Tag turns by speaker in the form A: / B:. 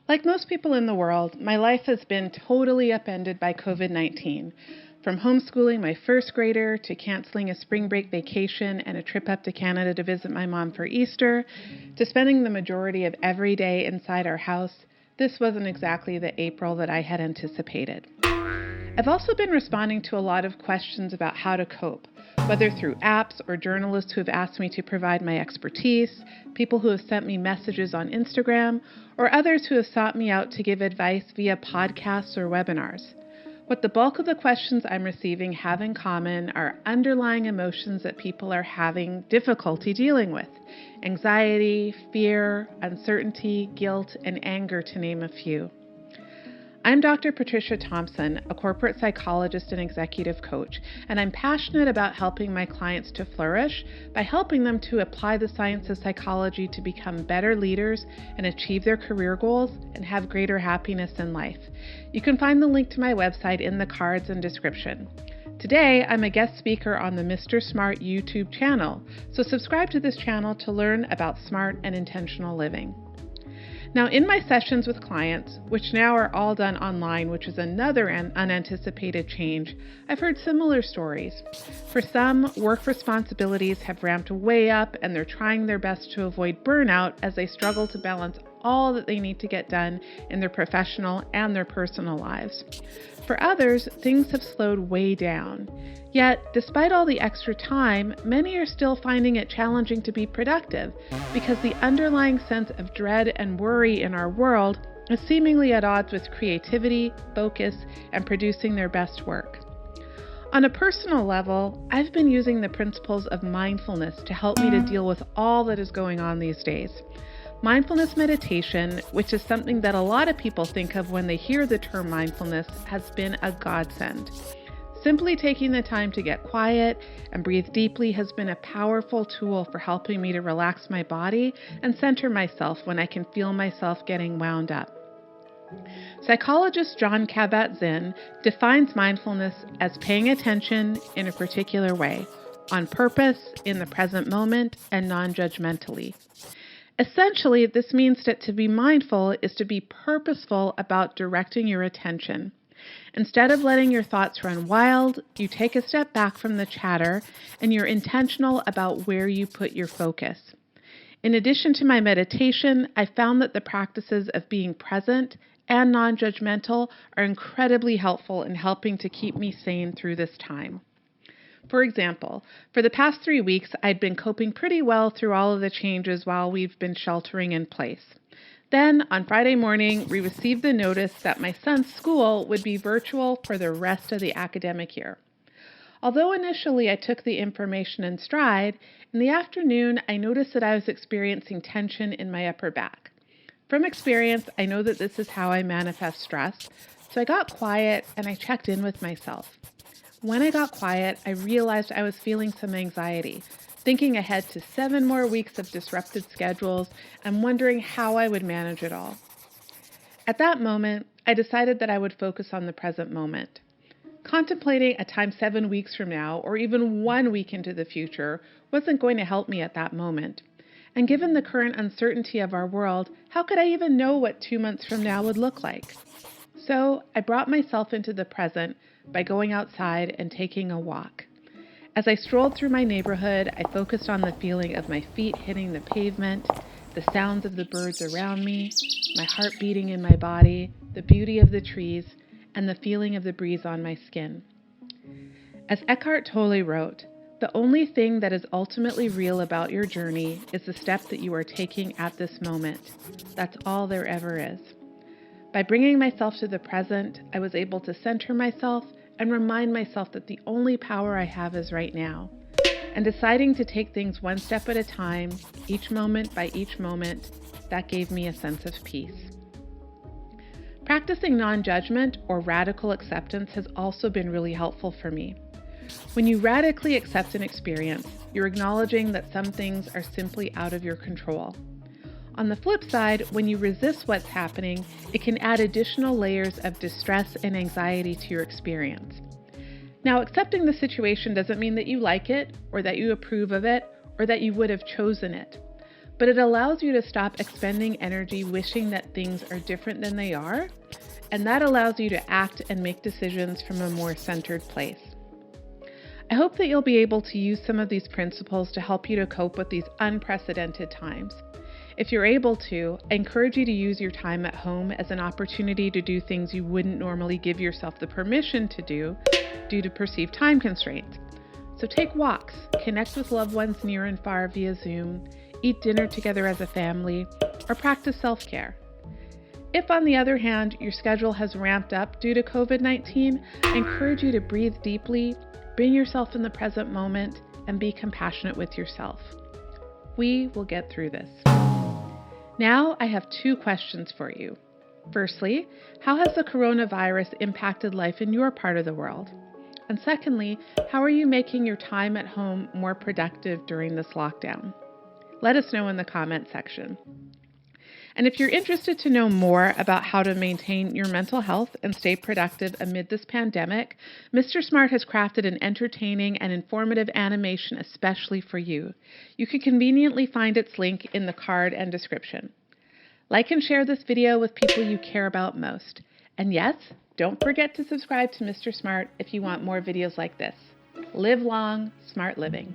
A: Like most people in the world, my life has been totally upended by COVID-19. From homeschooling my first grader to canceling a spring break vacation and a trip up to Canada to visit my mom for Easter, to spending the majority of every day inside our house, this wasn't exactly the April that I had anticipated. I've also been responding to a lot of questions about how to cope, whether through apps or journalists who have asked me to provide my expertise, people who have sent me messages on Instagram, or others who have sought me out to give advice via podcasts or webinars. What the bulk of the questions I'm receiving have in common are underlying emotions that people are having difficulty dealing with: anxiety, fear, uncertainty, guilt, and anger, to name a few. I'm Dr. Patricia Thompson, a corporate psychologist and executive coach, and I'm passionate about helping my clients to flourish by helping them to apply the science of psychology to become better leaders and achieve their career goals and have greater happiness in life. You can find the link to my website in the cards and description. Today, I'm a guest speaker on the Mr. Smart YouTube channel, so subscribe to this channel to learn about smart and intentional living. Now, in my sessions with clients, which now are all done online, which is another unanticipated change, I've heard similar stories. For some, work responsibilities have ramped way up and they're trying their best to avoid burnout as they struggle to balance all that they need to get done in their professional and their personal lives. For others, things have slowed way down. Yet, despite all the extra time, many are still finding it challenging to be productive because the underlying sense of dread and worry in our world is seemingly at odds with creativity, focus, and producing their best work. On a personal level, I've been using the principles of mindfulness to help me to deal with all that is going on these days. Mindfulness meditation, which is something that a lot of people think of when they hear the term mindfulness, has been a godsend. Simply taking the time to get quiet and breathe deeply has been a powerful tool for helping me to relax my body and center myself when I can feel myself getting wound up. Psychologist Jon Kabat-Zinn defines mindfulness as paying attention in a particular way, on purpose, in the present moment, and non-judgmentally. Essentially, this means that to be mindful is to be purposeful about directing your attention. Instead of letting your thoughts run wild, you take a step back from the chatter and you're intentional about where you put your focus. In addition to my meditation, I found that the practices of being present and non-judgmental are incredibly helpful in helping to keep me sane through this time. For example, for the past 3 weeks, I'd been coping pretty well through all of the changes while we've been sheltering in place. Then, on Friday morning, we received the notice that my son's school would be virtual for the rest of the academic year. Although initially I took the information in stride, in the afternoon I noticed that I was experiencing tension in my upper back. From experience, I know that this is how I manifest stress, so I got quiet and I checked in with myself. When I got quiet, I realized I was feeling some anxiety, thinking ahead to 7 more weeks of disrupted schedules and wondering how I would manage it all. At that moment, I decided that I would focus on the present moment. Contemplating a time 7 weeks from now, or even 1 week into the future, wasn't going to help me at that moment. And given the current uncertainty of our world, how could I even know what 2 months from now would look like? So I brought myself into the present by going outside and taking a walk. As I strolled through my neighborhood, I focused on the feeling of my feet hitting the pavement, the sounds of the birds around me, my heart beating in my body, the beauty of the trees, and the feeling of the breeze on my skin. As Eckhart Tolle wrote, "The only thing that is ultimately real about your journey is the step that you are taking at this moment. That's all there ever is." By bringing myself to the present, I was able to center myself and remind myself that the only power I have is right now. And deciding to take things one step at a time, each moment by each moment, that gave me a sense of peace. Practicing non-judgment or radical acceptance has also been really helpful for me. When you radically accept an experience, you're acknowledging that some things are simply out of your control. On the flip side, when you resist what's happening, it can add additional layers of distress and anxiety to your experience. Now, accepting the situation doesn't mean that you like it, or that you approve of it, or that you would have chosen it. but it allows you to stop expending energy wishing that things are different than they are, and that allows you to act and make decisions from a more centered place. I hope that you'll be able to use some of these principles to help you to cope with these unprecedented times. If you're able to, I encourage you to use your time at home as an opportunity to do things you wouldn't normally give yourself the permission to do due to perceived time constraints. So take walks, connect with loved ones near and far via Zoom, eat dinner together as a family, or practice self-care. If, on the other hand, your schedule has ramped up due to COVID-19, I encourage you to breathe deeply, bring yourself in the present moment, and be compassionate with yourself. We will get through this. Now I have 2 questions for you. Firstly, how has the coronavirus impacted life in your part of the world? And secondly, how are you making your time at home more productive during this lockdown? Let us know in the comment section. And if you're interested to know more about how to maintain your mental health and stay productive amid this pandemic, Mr. Smart has crafted an entertaining and informative animation especially for you. You can conveniently find its link in the card and description. Like and share this video with people you care about most. And yes, don't forget to subscribe to Mr. Smart if you want more videos like this. Live long, smart living.